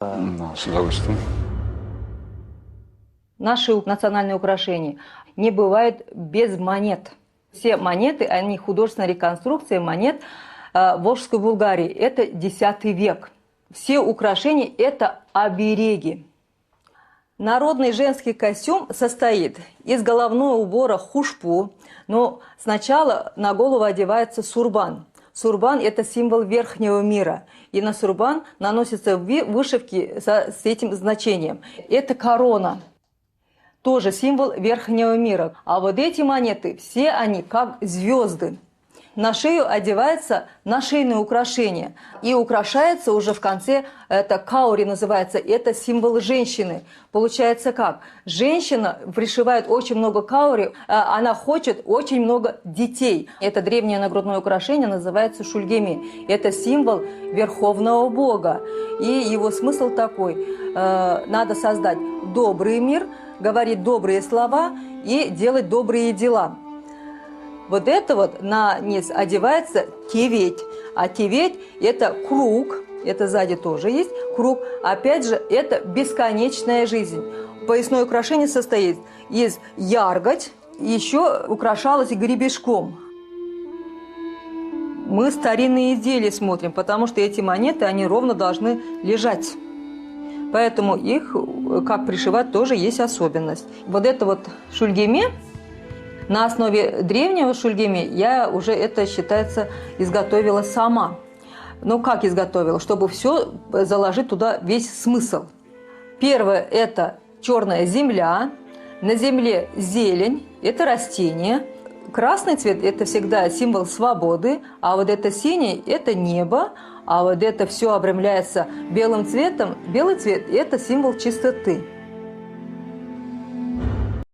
Да, с удовольствием. Наши национальные украшения не бывают без монет. Все монеты, они художественная реконструкция монет Волжской Булгарии. Это X век. Все украшения – это обереги. Народный женский костюм состоит из головного убора хушпу, но сначала на голову одевается сурбан. Сурбан – это символ верхнего мира, и на сурбан наносятся вышивки с этим значением. Это корона, тоже символ верхнего мира. А вот эти монеты, все они как звезды. На шею одевается нашейное украшение. И украшается уже в конце, это каури называется, это символ женщины. Получается как? Женщина пришивает очень много каури, она хочет очень много детей. Это древнее нагрудное украшение называется шульгеми. Это символ верховного бога. И его смысл такой: надо создать добрый мир, говорить добрые слова и делать добрые дела. Вот это вот на низ одевается теветь. А теветь – это круг, это сзади тоже есть круг. Опять же, это бесконечная жизнь. Поясное украшение состоит из ярготь, еще украшалось гребешком. Мы старинные изделия смотрим, потому что эти монеты, они ровно должны лежать. Поэтому их, как пришивать, тоже есть особенность. Вот это вот шульгеме. На основе древнего шульгеми я уже это, считается, изготовила сама. Ну, как изготовила? Чтобы все заложить туда весь смысл. Первое – это черная земля. На земле зелень – это растение. Красный цвет – это всегда символ свободы. А вот это синий – это небо. А вот это все обрамляется белым цветом. Белый цвет – это символ чистоты.